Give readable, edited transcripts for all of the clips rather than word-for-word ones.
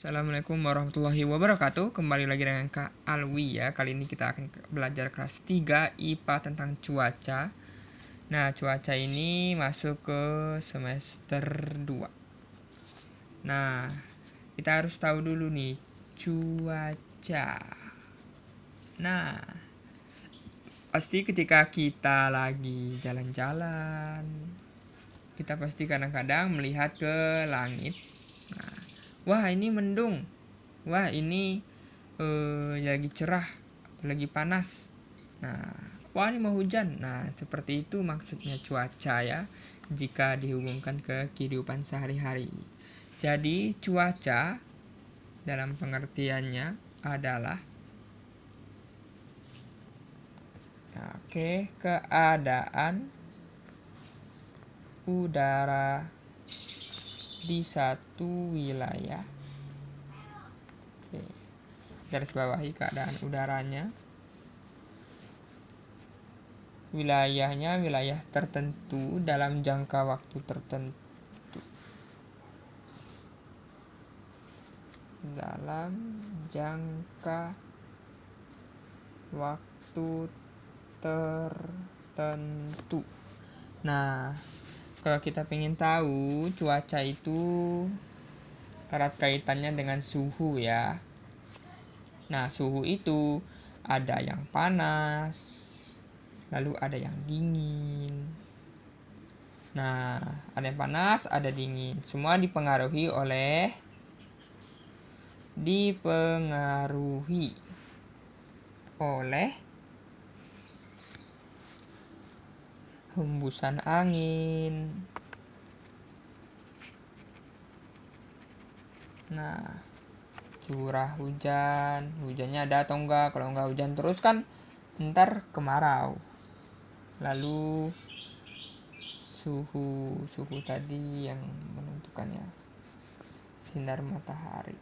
Assalamualaikum warahmatullahi wabarakatuh. Kembali lagi dengan Kak Alwi ya. Kali ini kita akan belajar kelas 3 IPA tentang cuaca. Nah, cuaca ini masuk ke semester 2. Nah, kita harus tahu dulu nih cuaca. Nah, pasti ketika kita lagi jalan-jalan, kita pasti kadang-kadang melihat ke langit. Nah, wah ini mendung, wah ini lagi cerah, lagi panas. Nah, wah ini mau hujan. Nah, seperti itu maksudnya cuaca ya, jika dihubungkan ke kehidupan sehari-hari. Jadi cuaca dalam pengertiannya adalah keadaan udara di satu wilayah. Garis bawahi keadaan udaranya. Wilayahnya wilayah tertentu dalam jangka waktu tertentu. Dalam jangka waktu tertentu. Nah, kalau kita pengen tahu cuaca itu erat kaitannya dengan suhu ya. Nah, suhu itu ada yang panas, lalu ada yang dingin. Nah, ada yang panas, ada dingin. Semua dipengaruhi oleh hembusan angin. Nah, curah hujan, hujannya ada atau enggak. Kalau enggak hujan terus kan ntar kemarau. Lalu suhu tadi yang menentukannya sinar matahari.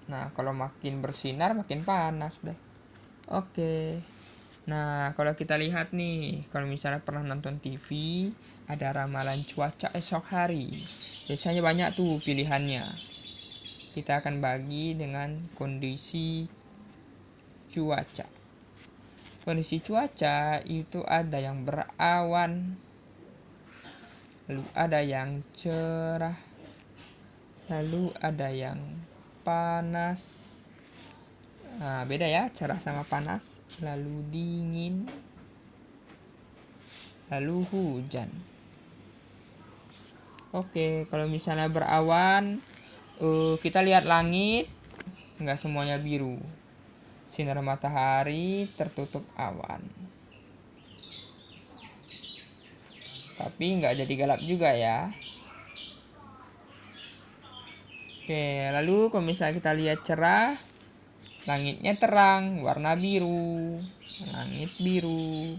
Nah, kalau makin bersinar makin panas deh. Oke. Nah, kalau kita lihat nih, kalau misalnya pernah nonton TV, ada ramalan cuaca esok hari. Biasanya banyak tuh pilihannya. Kita akan bagi dengan kondisi cuaca. Kondisi cuaca itu ada yang berawan, lalu ada yang cerah, lalu ada yang panas. Nah, beda ya cerah sama panas. Lalu dingin, lalu hujan. Oke, kalau misalnya berawan, kita lihat langit, nggak semuanya biru. Sinar matahari tertutup awan. Tapi nggak jadi gelap juga ya. Oke, lalu kalau misalnya kita lihat cerah, langitnya terang, warna biru, langit biru.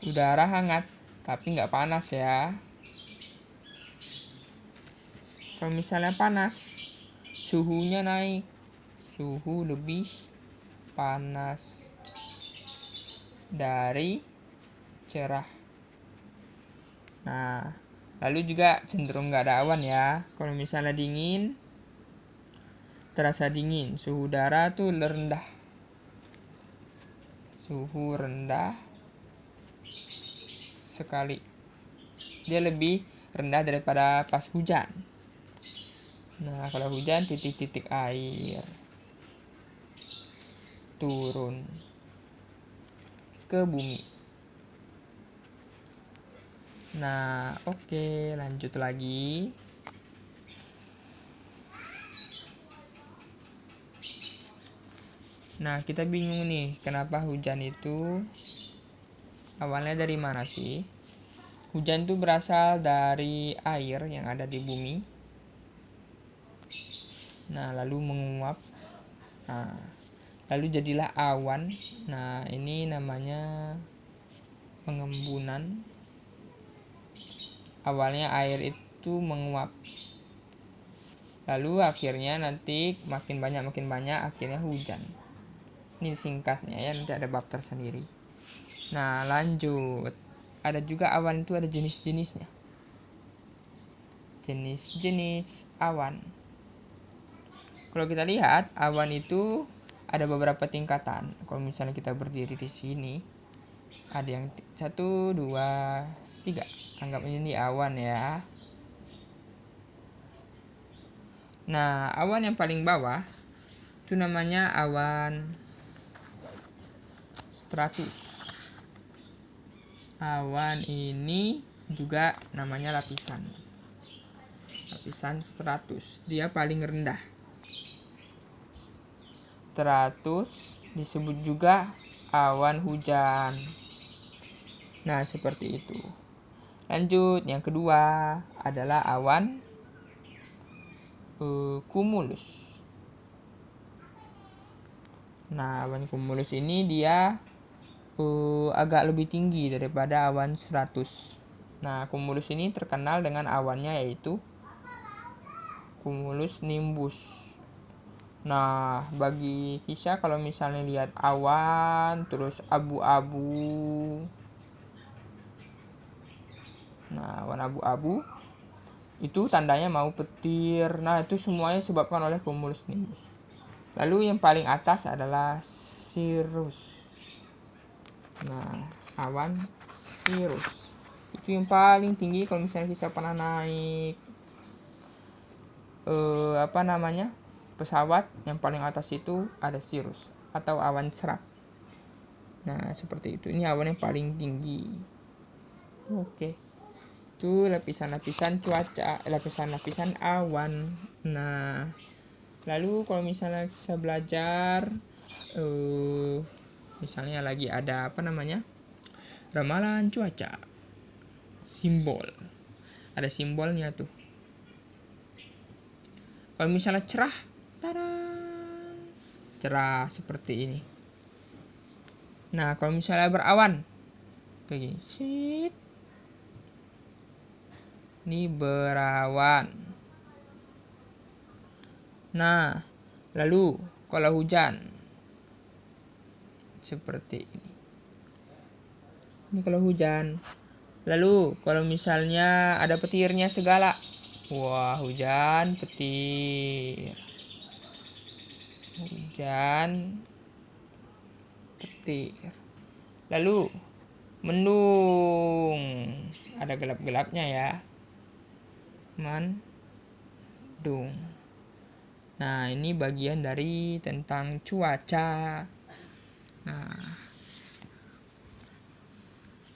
Udara hangat, tapi nggak panas ya. Kalau misalnya panas, suhunya naik, suhu lebih panas dari cerah. Nah, lalu juga cenderung nggak ada awan ya. Kalau misalnya dingin, terasa dingin, suhu udara tuh rendah. Suhu rendah sekali. Dia lebih rendah daripada pas hujan. Nah, kalau hujan titik-titik air turun ke bumi. Nah, oke, lanjut lagi. Nah, kita bingung nih, kenapa hujan itu awalnya dari mana sih? Hujan itu berasal dari air yang ada di bumi. Nah, lalu menguap. Nah, lalu jadilah awan. Nah, ini namanya pengembunan. Awalnya air itu menguap. Lalu akhirnya nanti makin banyak akhirnya hujan. Ini singkatnya ya, nanti ada bab tersendiri. Nah, lanjut. Ada juga awan itu ada jenis-jenisnya. jenis-jenis awan. Kalau kita lihat, awan itu ada beberapa tingkatan. Kalau misalnya kita berdiri di sini, ada yang 1, 2, 3. Anggap ini awan ya. Nah, awan yang paling bawah itu namanya awan stratus. Awan ini juga namanya lapisan stratus. Dia paling rendah. Stratus disebut juga awan hujan. Nah, seperti itu. Lanjut, yang kedua adalah awan cumulus. Nah, awan cumulus ini dia agak lebih tinggi daripada awan stratus. Nah, cumulus ini terkenal dengan awannya yaitu cumulus nimbus. Nah, bagi Kisha kalau misalnya lihat awan terus abu-abu. Nah, awan abu-abu itu tandanya mau petir. Nah, itu semuanya disebabkan oleh cumulus nimbus. Lalu yang paling atas adalah cirrus. Nah, awan cirrus itu yang paling tinggi. Kalau misalnya Kisha pernah naik pesawat, yang paling atas itu ada cirrus atau awan serak. Nah, seperti itu. Ini awan yang paling tinggi. Oke. Itu lapisan-lapisan cuaca, lapisan-lapisan awan. Nah, lalu kalau misalnya bisa belajar misalnya lagi ada ramalan cuaca. Simbol. Ada simbolnya tuh. Kalau misalnya cerah, cerah seperti ini. Nah, kalau misalnya berawan kayak gini, ini berawan. Nah, lalu kalau hujan seperti ini. Ini kalau hujan. Lalu kalau misalnya ada petirnya segala, wah, hujan petir. Hujan petir. Lalu mendung, ada gelap-gelapnya ya. Mendung. Nah, ini bagian dari tentang cuaca. Nah,